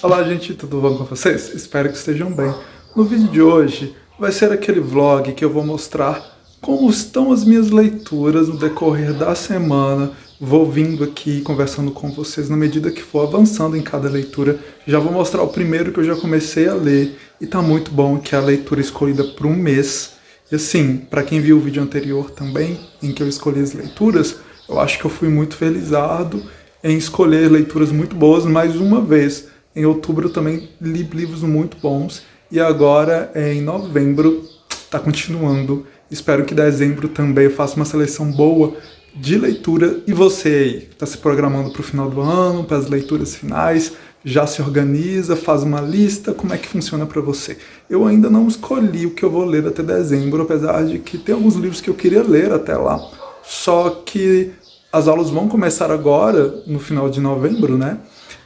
Olá gente, tudo bom com vocês? Espero que estejam bem. No vídeo de hoje vai ser aquele vlog que eu vou mostrar como estão as minhas leituras no decorrer da semana. Vou vindo aqui conversando com vocês na medida que for avançando em cada leitura. Já vou mostrar o primeiro que eu já comecei a ler e tá muito bom, que é a leitura escolhida por um mês. E assim, para quem viu o vídeo anterior também, em que eu escolhi as leituras, eu acho que eu fui muito felizardo em escolher leituras muito boas mais uma vez. Em outubro eu também li livros muito bons e agora em novembro está continuando. Espero que em dezembro também eu faça uma seleção boa de leitura. E você aí, está se programando para o final do ano, para as leituras finais? Já se organiza, faz uma lista? Como é que funciona para você? Eu ainda não escolhi o que eu vou ler até dezembro, apesar de que tem alguns livros que eu queria ler até lá. Só que as aulas vão começar agora, no final de novembro, né?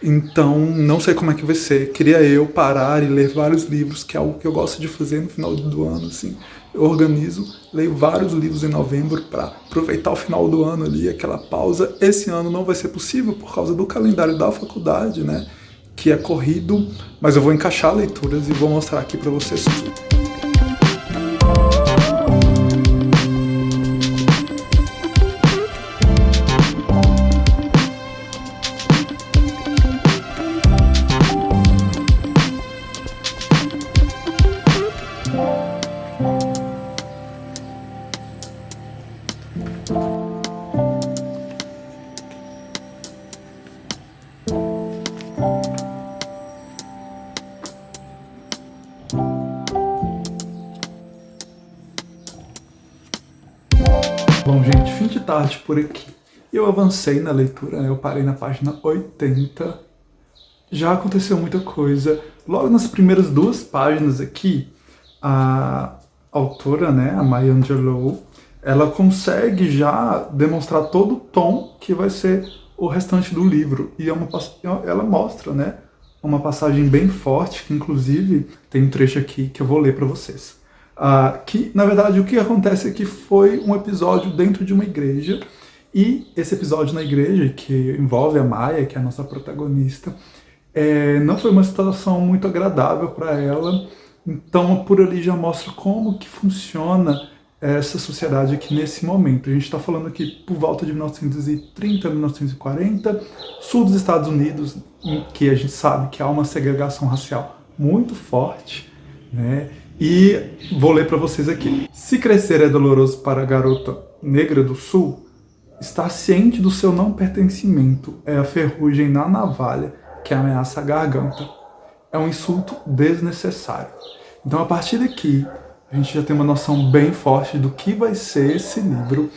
Então, não sei como é que vai ser. Queria eu parar e ler vários livros, que é algo que eu gosto de fazer no final do ano, assim. Eu organizo, leio vários livros em novembro para aproveitar o final do ano ali, aquela pausa. Esse ano não vai ser possível por causa do calendário da faculdade, né? Que é corrido, mas eu vou encaixar leituras e vou mostrar aqui para vocês tudo. Bom, gente, fim de tarde por aqui. Eu avancei na leitura, né? Eu parei na página 80. Já aconteceu muita coisa. Logo nas primeiras duas páginas aqui, a autora, né, a Maya Angelou, ela consegue já demonstrar todo o tom que vai ser o restante do livro. E ela mostra, né, uma passagem bem forte, que inclusive tem um trecho aqui que eu vou ler para vocês. Que, na verdade, o que acontece é que foi um episódio dentro de uma igreja, e esse episódio na igreja, que envolve a Maya, que é a nossa protagonista, não foi uma situação muito agradável para ela. Então, por ali já mostra como que funciona essa sociedade aqui nesse momento. A gente está falando aqui por volta de 1930, 1940, sul dos Estados Unidos, em que a gente sabe que há uma segregação racial muito forte, né? E vou ler para vocês aqui. Se crescer é doloroso para a garota negra do sul, estar ciente do seu não pertencimento é a ferrugem na navalha que ameaça a garganta. É um insulto desnecessário. Então, a partir daqui, a gente já tem uma noção bem forte do que vai ser esse livro,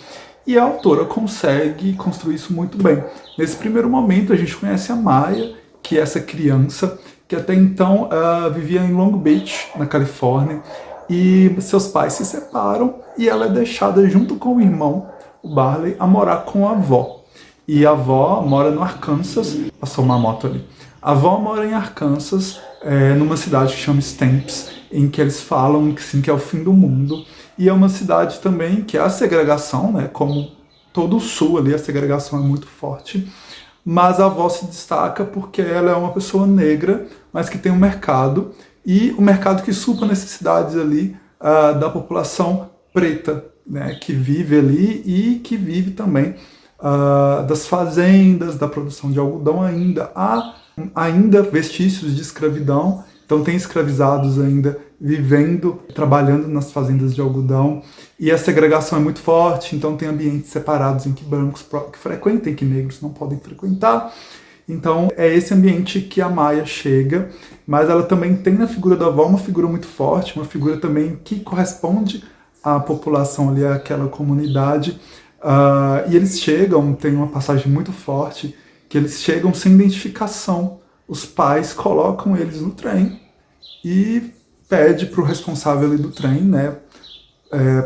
e a autora consegue construir isso muito bem. Nesse primeiro momento, a gente conhece a Maya, que é essa criança que até então vivia em Long Beach, na Califórnia, e seus pais se separam e ela é deixada junto com o irmão, o Barley, a morar com a avó. E a avó mora no Arkansas, passou uma moto ali. A avó mora em Arkansas, numa cidade que chama Stamps, em que eles falam que sim, que é o fim do mundo. E é uma cidade também que a segregação, né, como todo o sul ali, a segregação é muito forte. Mas a avó se destaca porque ela é uma pessoa negra, mas que tem um mercado, e o mercado que supra necessidades ali da população preta, né, que vive ali e que vive também das fazendas, da produção de algodão ainda. Há ainda vestícios de escravidão, então tem escravizados ainda vivendo, trabalhando nas fazendas de algodão, e a segregação é muito forte, então tem ambientes separados em que brancos que frequentam, que negros não podem frequentar. Então é esse ambiente que a Maya chega, mas ela também tem na figura da avó uma figura muito forte, uma figura também que corresponde à população ali, àquela comunidade, e eles chegam, tem uma passagem muito forte, que eles chegam sem identificação. Os pais colocam eles no trem e pede para o responsável ali do trem, né,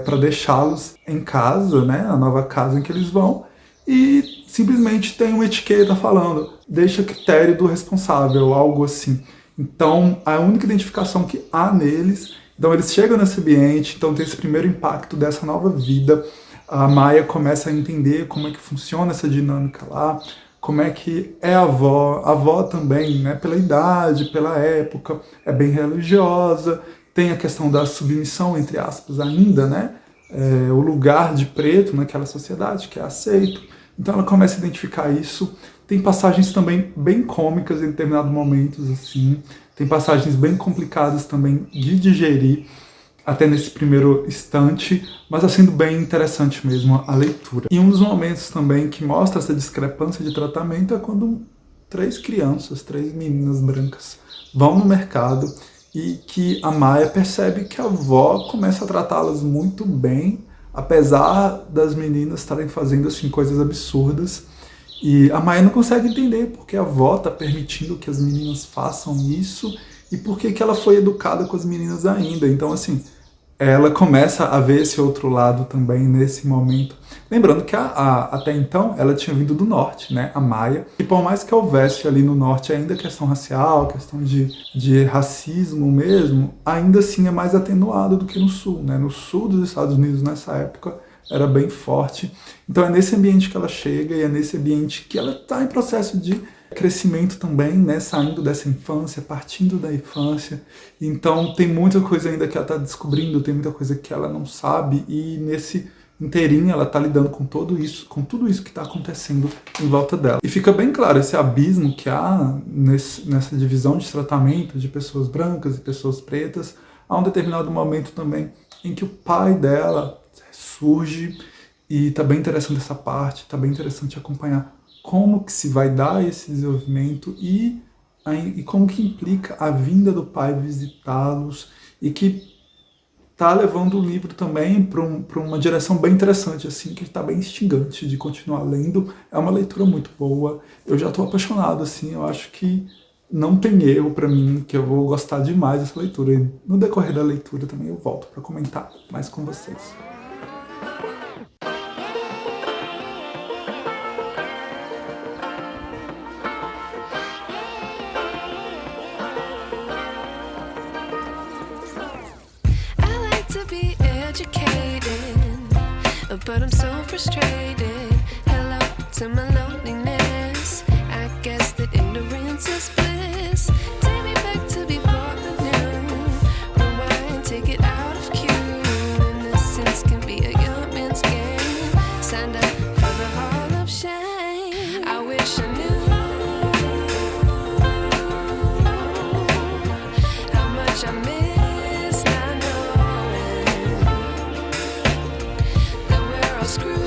para deixá-los em casa, né, a nova casa em que eles vão, e simplesmente tem uma etiqueta falando, deixa a critério do responsável, algo assim. Então, a única identificação que há neles, então eles chegam nesse ambiente, então tem esse primeiro impacto dessa nova vida. A Maya começa a entender como é que funciona essa dinâmica lá, como é que é a avó também, né, pela idade, pela época, é bem religiosa, tem a questão da submissão, entre aspas, ainda, né, o lugar de preto naquela sociedade que é aceito, então ela começa a identificar isso. Tem passagens também bem cômicas em determinados momentos, assim, tem passagens bem complicadas também de digerir, até nesse primeiro instante, mas está sendo bem interessante mesmo a leitura. E um dos momentos também que mostra essa discrepância de tratamento é quando três meninas brancas, vão no mercado e que a Maya percebe que a avó começa a tratá-las muito bem, apesar das meninas estarem fazendo assim, coisas absurdas. E a Maya não consegue entender porque a avó está permitindo que as meninas façam isso e por que ela foi educada com as meninas ainda. Então, assim, ela começa a ver esse outro lado também nesse momento. Lembrando que até então ela tinha vindo do norte, né, a Maya, e por mais que houvesse ali no norte ainda questão racial, questão de racismo mesmo, ainda assim é mais atenuado do que no sul, né? No sul dos Estados Unidos nessa época era bem forte. Então é nesse ambiente que ela chega e é nesse ambiente que ela está em processo de crescimento também, né, saindo dessa infância, partindo da infância. Então tem muita coisa ainda que ela está descobrindo, tem muita coisa que ela não sabe e nesse inteirinho ela está lidando com tudo isso que está acontecendo em volta dela. E fica bem claro esse abismo que há nessa divisão de tratamento de pessoas brancas e pessoas pretas. Há um determinado momento também em que o pai dela surge e está bem interessante essa parte, está bem interessante acompanhar como que se vai dar esse desenvolvimento e como que implica a vinda do pai visitá-los e que está levando o livro também para uma direção bem interessante, assim, que está bem instigante de continuar lendo. É uma leitura muito boa, eu já estou apaixonado, assim, eu acho que não tem erro para mim, que eu vou gostar demais dessa leitura. E no decorrer da leitura também eu volto para comentar mais com vocês. But I'm so frustrated. Hello to my loneliness. I guess that ignorance is bliss. Take me back to before I knew. Rewind, take it out of cue. Innocence can be a young man's game. Signed up for the hall of shame. I wish I knew how much I miss not knowing that we're all screwed.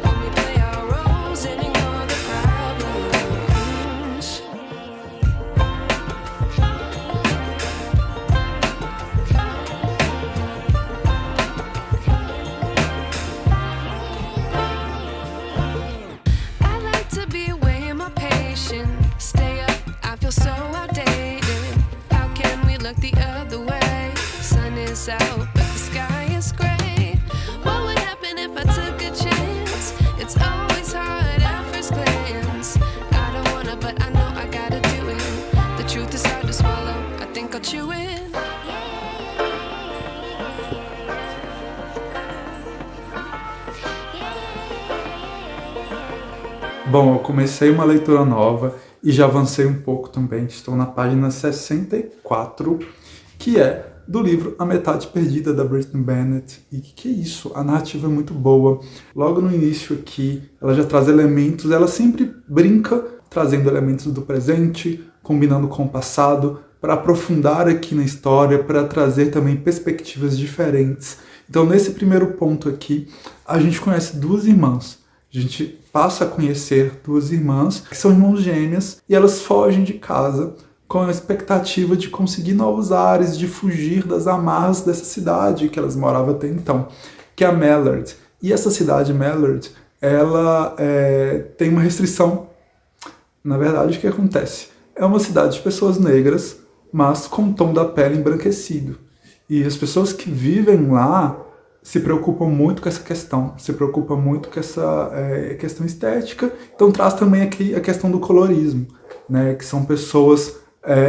When we play our roles and ignore the problems. I like to be away in my patience. Stay up, I feel so outdated. How can we look the other way? Sun is out, but the sky is gray. What would happen if I took a chance? It's always hard at first glance. I don't wanna, but I know I gotta do it. The truth is hard to swallow, I think I'll chew it. Bom, eu comecei uma leitura nova e já avancei um pouco também, estou na página 64, que é do livro A Metade Perdida, da Britney Bennett. E que é isso? A narrativa é muito boa. Logo no início aqui, ela já traz elementos, ela sempre brinca trazendo elementos do presente, combinando com o passado, para aprofundar aqui na história, para trazer também perspectivas diferentes. Então, nesse primeiro ponto aqui, a gente conhece duas irmãs. A gente passa a conhecer duas irmãs que são irmãs gêmeas e elas fogem de casa com a expectativa de conseguir novos ares, de fugir das amarras dessa cidade que elas moravam até então, que é a Mallard. E essa cidade, Mallard, ela tem uma restrição. Na verdade, o que acontece? É uma cidade de pessoas negras, mas com o tom da pele embranquecido. E as pessoas que vivem lá se preocupam muito com essa questão, se preocupam muito com essa questão estética. Então traz também aqui a questão do colorismo, né? Que são pessoas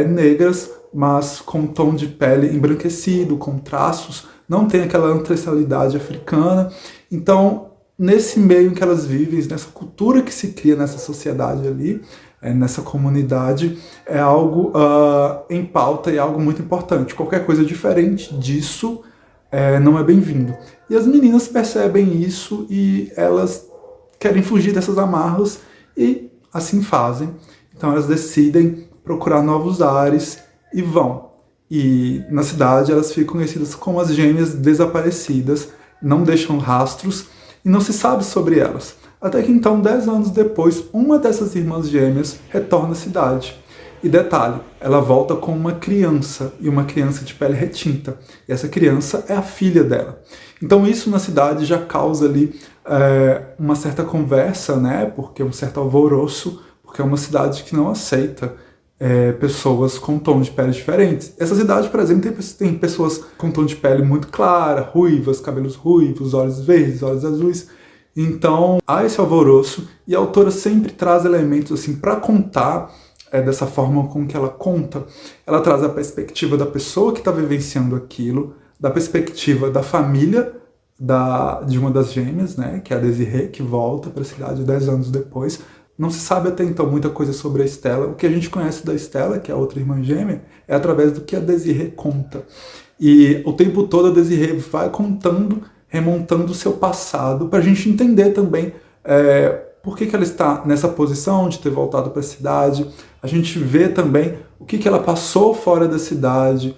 negras, mas com um tom de pele embranquecido, com traços, não tem aquela ancestralidade africana. Então nesse meio em que elas vivem, nessa cultura que se cria nessa sociedade ali, nessa comunidade, é algo em pauta e é algo muito importante. Qualquer coisa diferente disso não é bem-vindo. E as meninas percebem isso e elas querem fugir dessas amarras e assim fazem. Então elas decidem procurar novos ares e vão. E na cidade elas ficam conhecidas como as gêmeas desaparecidas, não deixam rastros e não se sabe sobre elas. Até que então, 10 anos depois, uma dessas irmãs gêmeas retorna à cidade. E detalhe, ela volta com uma criança, e uma criança de pele retinta. E essa criança é a filha dela. Então isso na cidade já causa ali uma certa conversa, né? Porque um certo alvoroço, porque é uma cidade que não aceita pessoas com tons de pele diferentes. Essa cidade, por exemplo, tem pessoas com tom de pele muito clara, ruivas, cabelos ruivos, olhos verdes, olhos azuis. Então há esse alvoroço e a autora sempre traz elementos assim para contar dessa forma com que ela conta. Ela traz a perspectiva da pessoa que está vivenciando aquilo, da perspectiva da família de uma das gêmeas, né, que é a Desirê, que volta para a cidade 10 anos depois. Não se sabe até então muita coisa sobre a Stella. O que a gente conhece da Stella, que é a outra irmã gêmea, é através do que a Desirê conta. E o tempo todo a Desirê vai contando, remontando o seu passado, para a gente entender também por que ela está nessa posição de ter voltado para a cidade. A gente vê também o que ela passou fora da cidade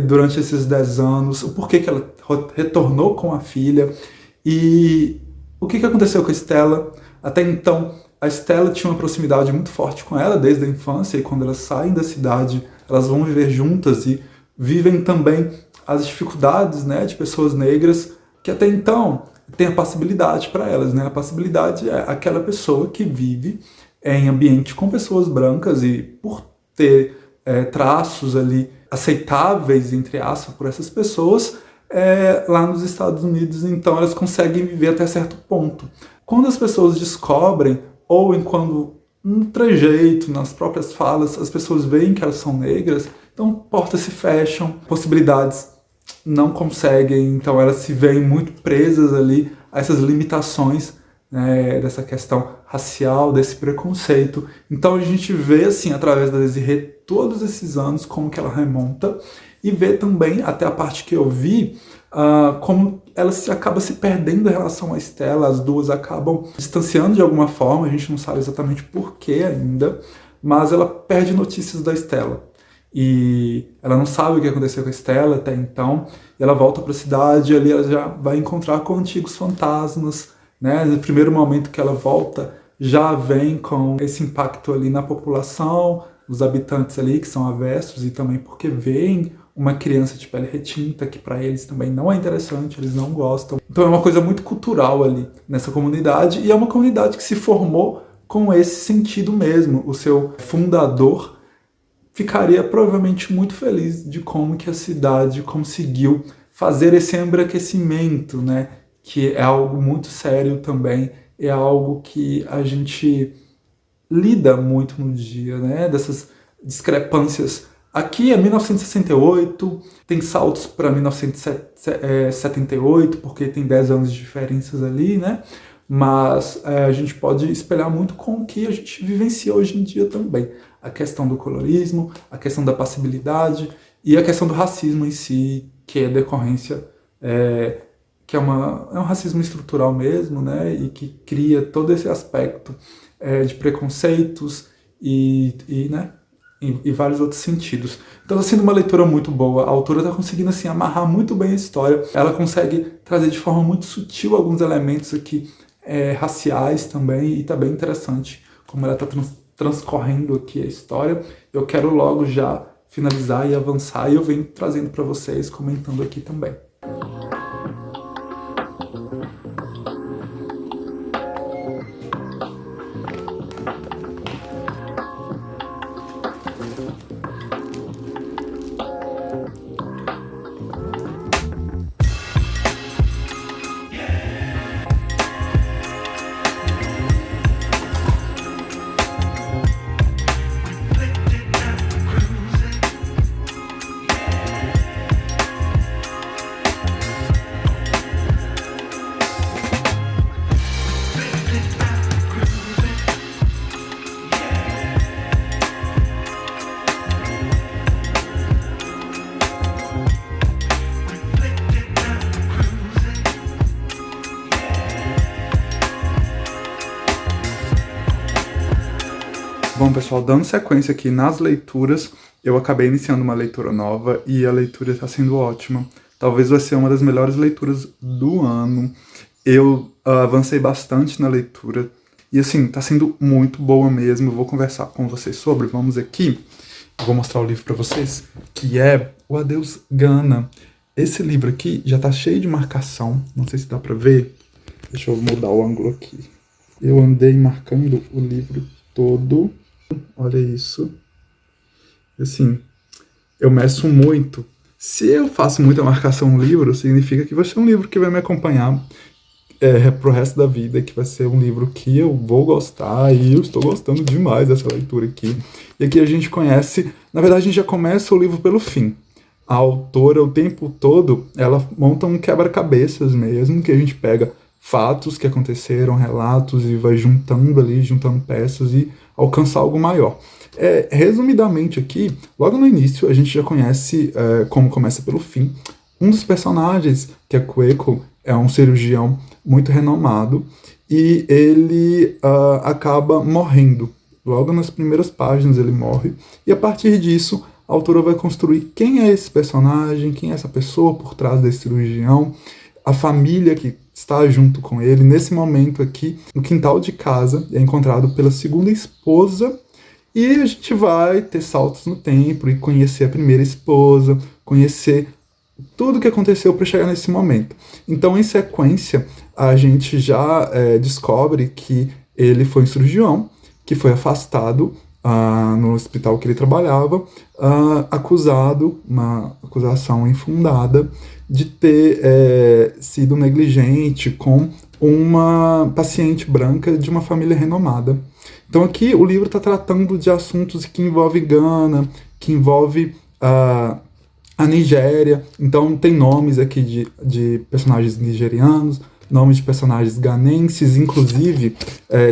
durante esses 10 anos, o porquê que ela retornou com a filha e o que aconteceu com a Stella. Até então, a Stella tinha uma proximidade muito forte com ela desde a infância, e quando elas saem da cidade, elas vão viver juntas e vivem também as dificuldades, né, de pessoas negras, que até então tem a passibilidade para elas, né? A passibilidade é aquela pessoa que vive em ambiente com pessoas brancas e por ter traços ali aceitáveis, entre aspas, por essas pessoas, lá nos Estados Unidos, então elas conseguem viver até certo ponto. Quando as pessoas descobrem, ou quando no trejeito, nas próprias falas, as pessoas veem que elas são negras, então portas se fecham, possibilidades não conseguem, então elas se veem muito presas ali a essas limitações, né, dessa questão racial, desse preconceito. Então a gente vê assim, através da Desirê, todos esses anos, como que ela remonta, e vê também, até a parte que eu vi, como ela acaba se perdendo em relação à Stella. As duas acabam distanciando de alguma forma, a gente não sabe exatamente por que ainda, mas ela perde notícias da Stella. E ela não sabe o que aconteceu com a Stella até então, e ela volta para a cidade, e ali ela já vai encontrar com antigos fantasmas, né? No primeiro momento que ela volta, já vem com esse impacto ali na população, os habitantes ali que são avessos, e também porque veem uma criança de pele retinta, que para eles também não é interessante, eles não gostam. Então é uma coisa muito cultural ali nessa comunidade, e é uma comunidade que se formou com esse sentido mesmo. O seu fundador ficaria provavelmente muito feliz de como que a cidade conseguiu fazer esse embranquecimento, né? Que é algo muito sério também, é algo que a gente lida muito no dia, né? Dessas discrepâncias. Aqui é 1968, tem saltos para 1978, porque tem 10 anos de diferenças ali, né? Mas a gente pode espelhar muito com o que a gente vivencia hoje em dia também. A questão do colorismo, a questão da passibilidade e a questão do racismo em si, que é decorrência, que é um racismo estrutural mesmo, né? E que cria todo esse aspecto de preconceitos e vários outros sentidos. Então está sendo uma leitura muito boa. A autora está conseguindo assim, amarrar muito bem a história. Ela consegue trazer de forma muito sutil alguns elementos aqui raciais também, e está bem interessante como ela está transcorrendo aqui a história. Eu quero logo já finalizar e avançar, e eu venho trazendo para vocês, comentando aqui também. Bom, pessoal, dando sequência aqui nas leituras, eu acabei iniciando uma leitura nova e a leitura está sendo ótima. Talvez vai ser uma das melhores leituras do ano. Eu avancei bastante na leitura e, assim, tá sendo muito boa mesmo. Eu vou conversar com vocês sobre. Vamos aqui, eu vou mostrar o livro para vocês, que é O Adeus Gana. Esse livro aqui já tá cheio de marcação, não sei se dá para ver. Deixa eu mudar o ângulo aqui. Eu andei marcando o livro todo. Olha isso. Assim, eu meço muito. Se eu faço muita marcação no livro, significa que vai ser um livro que vai me acompanhar pro resto da vida, que vai ser um livro que eu vou gostar, e eu estou gostando demais dessa leitura aqui. E aqui a gente conhece, na verdade a gente já começa o livro pelo fim. A autora, o tempo todo, ela monta um quebra-cabeças mesmo, que a gente pega fatos que aconteceram, relatos, e vai juntando ali, juntando peças e alcançar algo maior. Resumidamente aqui, logo no início, a gente já conhece, como começa pelo fim, um dos personagens, que é Cueco, é um cirurgião muito renomado, e ele acaba morrendo. Logo nas primeiras páginas ele morre, e a partir disso, a autora vai construir quem é esse personagem, quem é essa pessoa por trás desse cirurgião, a família que está junto com ele. Nesse momento aqui, no quintal de casa, é encontrado pela segunda esposa, e a gente vai ter saltos no tempo e conhecer a primeira esposa, conhecer tudo o que aconteceu para chegar nesse momento. Então, em sequência, a gente já descobre que ele foi um cirurgião, que foi afastado no hospital que ele trabalhava, acusado, uma acusação infundada, de ter sido negligente com uma paciente branca de uma família renomada. Então aqui o livro está tratando de assuntos que envolvem Gana, que envolve a Nigéria. Então tem nomes aqui de personagens nigerianos, nomes de personagens ganenses, inclusive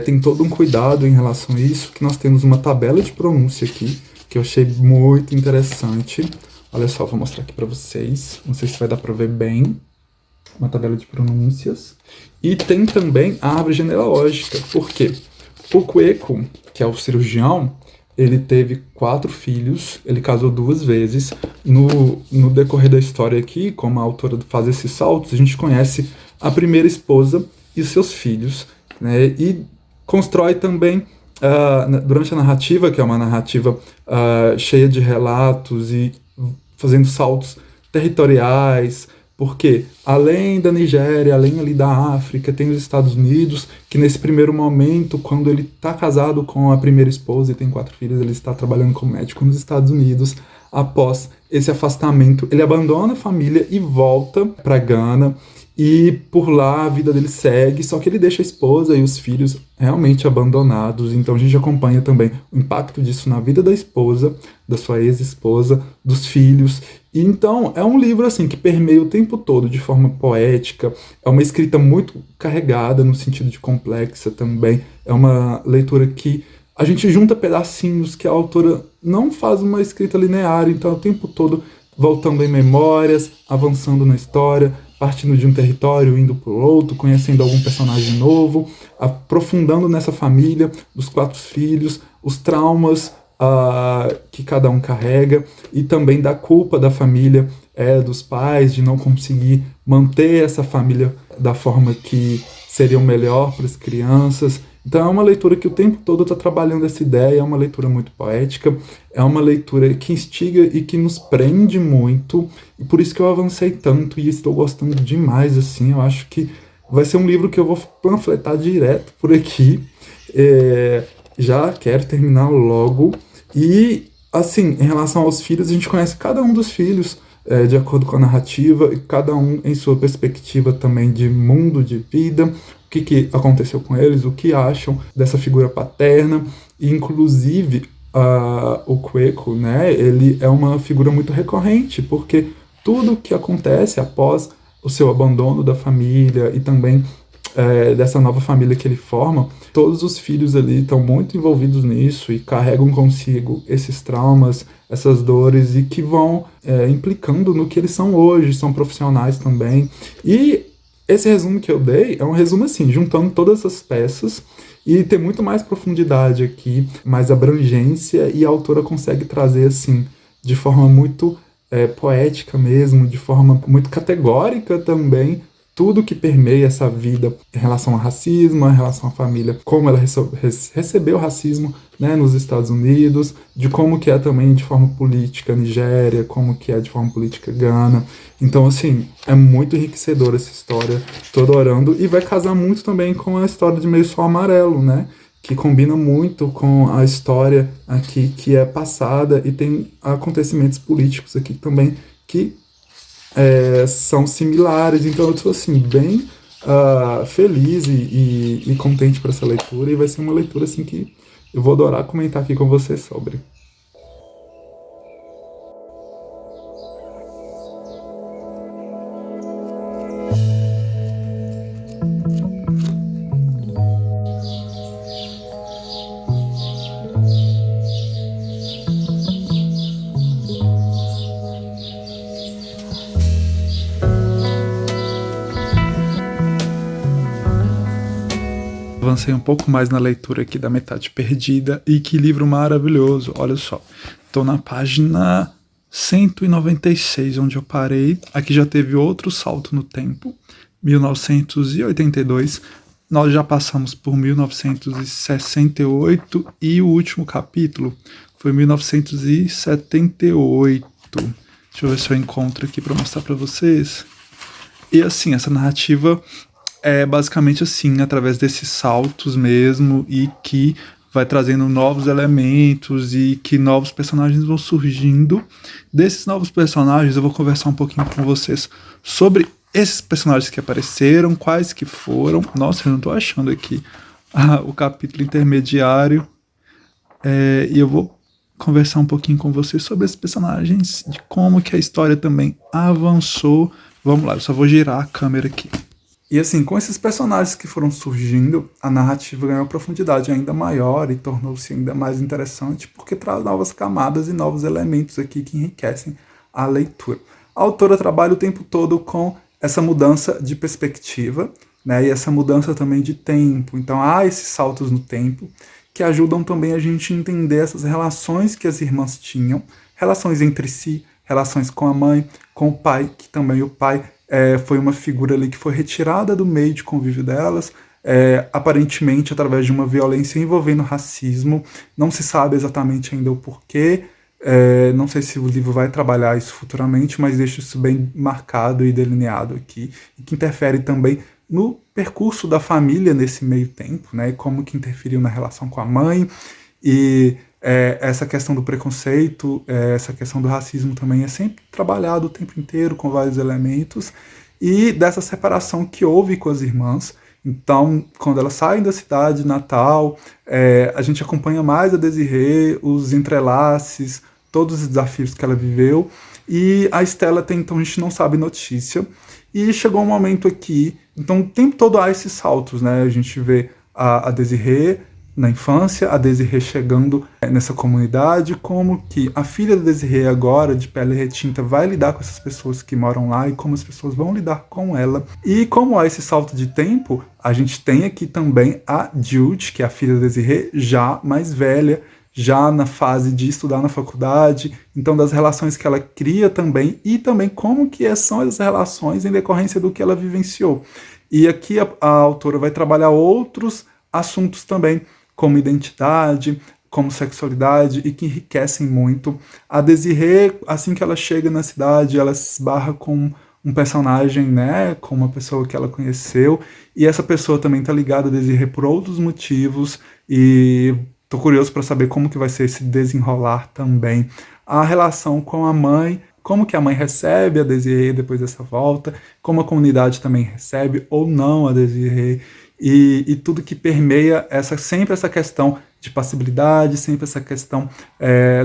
tem todo um cuidado em relação a isso, que nós temos uma tabela de pronúncia aqui, que eu achei muito interessante. Olha só, vou mostrar aqui para vocês, não sei se vai dar para ver bem, uma tabela de pronúncias. E tem também a árvore genealógica, por quê? O Cueco, que é o cirurgião, ele teve 4 filhos, ele casou 2 vezes. No decorrer da história aqui, como a autora faz esses saltos, a gente conhece a primeira esposa e seus filhos, né? E constrói também, durante a narrativa, que é uma narrativa cheia de relatos e fazendo saltos territoriais, porque além da Nigéria, além ali da África, tem os Estados Unidos, que nesse primeiro momento, quando ele está casado com a primeira esposa e tem 4 filhos, ele está trabalhando como médico nos Estados Unidos. Após esse afastamento, ele abandona a família e volta para Gana, e por lá a vida dele segue, só que ele deixa a esposa e os filhos realmente abandonados. Então a gente acompanha também o impacto disso na vida da esposa, da sua ex-esposa, dos filhos. E então é um livro assim que permeia o tempo todo de forma poética, é uma escrita muito carregada no sentido de complexa também, é uma leitura que a gente junta pedacinhos, que a autora não faz uma escrita linear, então é o tempo todo voltando em memórias, avançando na história, partindo de um território, indo para o outro, conhecendo algum personagem novo, aprofundando nessa família, dos 4 filhos, os traumas que cada um carrega, e também da culpa da família, dos pais, de não conseguir manter essa família da forma que seria o melhor para as crianças. Então é uma leitura que o tempo todo está trabalhando essa ideia, é uma leitura muito poética, é uma leitura que instiga e que nos prende muito, e por isso que eu avancei tanto e estou gostando demais, assim. Eu acho que vai ser um livro que eu vou panfletar direto por aqui, já quero terminar logo. E, assim, em relação aos filhos, a gente conhece cada um dos filhos de acordo com a narrativa, e cada um em sua perspectiva também de mundo, de vida, o que aconteceu com eles, o que acham dessa figura paterna. E, inclusive, o Cueco, né, ele é uma figura muito recorrente, porque tudo que acontece após o seu abandono da família e também dessa nova família que ele forma, todos os filhos ali estão muito envolvidos nisso e carregam consigo esses traumas, essas dores, e que vão implicando no que eles são hoje, são profissionais também. E esse resumo que eu dei é um resumo assim, juntando todas essas peças, e tem muito mais profundidade aqui, mais abrangência, e a autora consegue trazer assim, de forma muito poética mesmo, de forma muito categórica também, tudo que permeia essa vida em relação ao racismo, em relação à família, como ela recebeu o racismo, né, nos Estados Unidos, de como que é também de forma política Nigéria, como que é de forma política Gana. Então, assim, é muito enriquecedora essa história, tô adorando, e vai casar muito também com a história de Meio Sol Amarelo, né, que combina muito com a história aqui que é passada, e tem acontecimentos políticos aqui também que são similares. Então eu estou assim, bem feliz e contente por essa leitura, e vai ser uma leitura assim que eu vou adorar comentar aqui com você sobre. Avancei um pouco mais na leitura aqui da Metade Perdida, e que livro maravilhoso, olha só. Estou na página 196, onde eu parei. Aqui já teve outro salto no tempo, 1982. Nós já passamos por 1968 e o último capítulo foi 1978. Deixa eu ver se eu encontro aqui para mostrar para vocês. E assim, essa narrativa é basicamente assim, através desses saltos mesmo, e que vai trazendo novos elementos e que novos personagens vão surgindo. Desses novos personagens eu vou conversar um pouquinho com vocês sobre esses personagens que apareceram, quais que foram. Nossa, eu não tô achando aqui o capítulo intermediário. E eu vou conversar um pouquinho com vocês sobre esses personagens, de como que a história também avançou. Vamos lá, eu só vou girar a câmera aqui. E assim, com esses personagens que foram surgindo, a narrativa ganhou profundidade ainda maior e tornou-se ainda mais interessante, porque traz novas camadas e novos elementos aqui que enriquecem a leitura. A autora trabalha o tempo todo com essa mudança de perspectiva, né, e essa mudança também de tempo. Então há esses saltos no tempo que ajudam também a gente a entender essas relações que as irmãs tinham, relações entre si, relações com a mãe, com o pai, que também o pai foi uma figura ali que foi retirada do meio de convívio delas, aparentemente através de uma violência envolvendo racismo. Não se sabe exatamente ainda o porquê, não sei se o livro vai trabalhar isso futuramente, mas deixa isso bem marcado e delineado aqui, e que interfere também no percurso da família nesse meio tempo, né, como que interferiu na relação com a mãe, e essa questão do preconceito, essa questão do racismo também é sempre trabalhado o tempo inteiro com vários elementos, e dessa separação que houve com as irmãs. Então, quando elas saem da cidade natal, a gente acompanha mais a Desirê, os entrelaces, todos os desafios que ela viveu, e a Estela até então a gente não sabe notícia, e chegou um momento aqui, então o tempo todo há esses saltos, né? A gente vê a Desirê na infância, a Desirê chegando nessa comunidade, como que a filha da Desirê agora, de pele retinta, vai lidar com essas pessoas que moram lá, e como as pessoas vão lidar com ela. E como há esse salto de tempo, a gente tem aqui também a Jude, que é a filha da Desirê, já mais velha, já na fase de estudar na faculdade, então das relações que ela cria também, e também como que são essas relações em decorrência do que ela vivenciou. E aqui a autora vai trabalhar outros assuntos também, como identidade, como sexualidade, e que enriquecem muito. A Desirê, assim que ela chega na cidade, ela se esbarra com um personagem, né, com uma pessoa que ela conheceu, e essa pessoa também está ligada a Desirê por outros motivos, e tô curioso para saber como que vai ser esse desenrolar também. A relação com a mãe, como que a mãe recebe a Desirê depois dessa volta, como a comunidade também recebe ou não a Desirê, e tudo que permeia sempre essa questão de passibilidade, sempre essa questão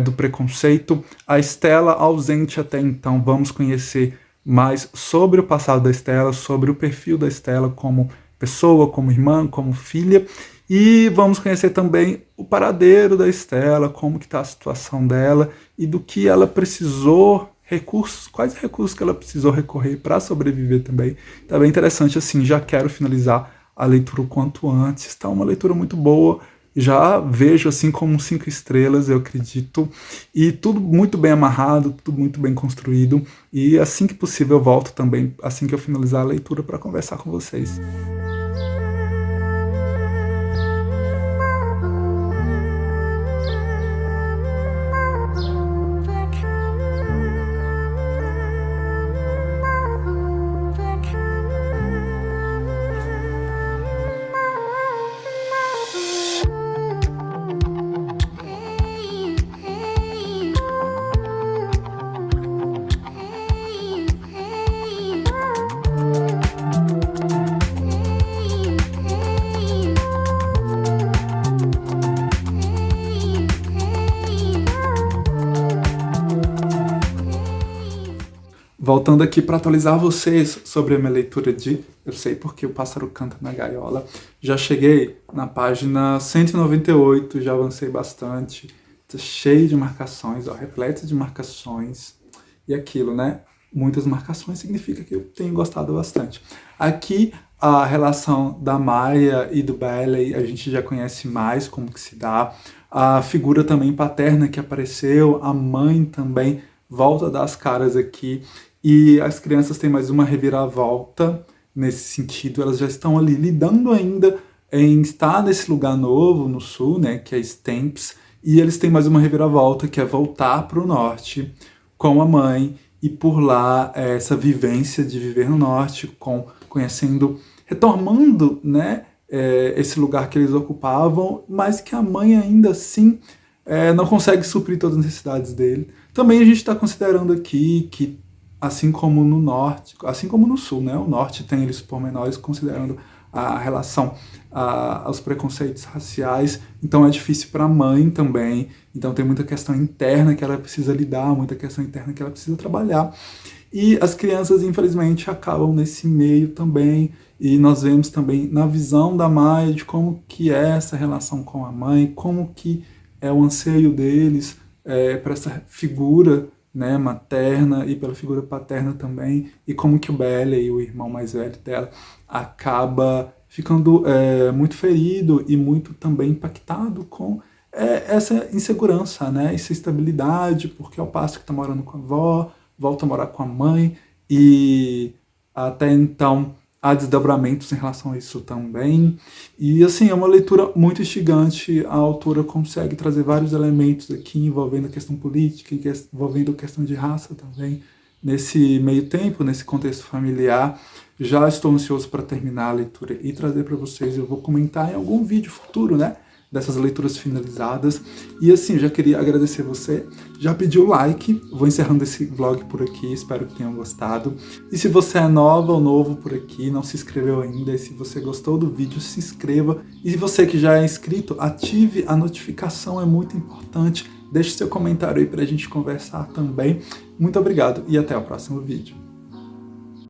do preconceito. A Estela ausente até então, vamos conhecer mais sobre o passado da Estela, sobre o perfil da Estela como pessoa, como irmã, como filha, e vamos conhecer também o paradeiro da Estela, como que está a situação dela, e do que ela precisou recursos, quais recursos que ela precisou recorrer para sobreviver também. Tá bem interessante, assim, já quero finalizar a leitura o quanto antes. Está uma leitura muito boa, já vejo assim como 5 estrelas, eu acredito, e tudo muito bem amarrado, tudo muito bem construído, e assim que possível eu volto também, assim que eu finalizar a leitura, para conversar com vocês. Voltando aqui para atualizar vocês sobre a minha leitura de Eu Sei Porque o Pássaro Canta na Gaiola. Já cheguei na página 198, já avancei bastante. Tá cheio de marcações, ó, repleto de marcações. E aquilo, né? Muitas marcações significa que eu tenho gostado bastante. Aqui, a relação da Maia e do Bailey, a gente já conhece mais como que se dá. A figura também paterna que apareceu, a mãe também volta a dar as caras aqui. E as crianças têm mais uma reviravolta nesse sentido, elas já estão ali lidando ainda em estar nesse lugar novo no sul, né, que é Stamps, e eles têm mais uma reviravolta, que é voltar para o norte com a mãe, e por lá essa vivência de viver no norte, conhecendo, retomando, né, esse lugar que eles ocupavam, mas que a mãe ainda assim não consegue suprir todas as necessidades dele. Também a gente está considerando aqui que assim como no norte, assim como no sul, né? O norte tem eles pormenores considerando a relação aos preconceitos raciais, então é difícil para a mãe também, então tem muita questão interna que ela precisa lidar, muita questão interna que ela precisa trabalhar, e as crianças infelizmente acabam nesse meio também, e nós vemos também na visão da Maia de como que é essa relação com a mãe, como que é o anseio deles para essa figura, né, materna, e pela figura paterna também, e como que o Bailey, o irmão mais velho dela, acaba ficando muito ferido e muito também impactado com essa insegurança, né, essa instabilidade, porque ao passo que está morando com a avó, volta a morar com a mãe, e até então há desdobramentos em relação a isso também. E assim, é uma leitura muito instigante, a autora consegue trazer vários elementos aqui envolvendo a questão política, envolvendo a questão de raça também, nesse meio tempo, nesse contexto familiar. Já estou ansioso para terminar a leitura e trazer para vocês, eu vou comentar em algum vídeo futuro, né, dessas leituras finalizadas. E assim, já queria agradecer você, já pedi o like, vou encerrando esse vlog por aqui, espero que tenham gostado. E se você é nova ou novo por aqui, não se inscreveu ainda, e se você gostou do vídeo, se inscreva. E se você que já é inscrito, ative a notificação, é muito importante. Deixe seu comentário aí pra gente conversar também. Muito obrigado e até o próximo vídeo.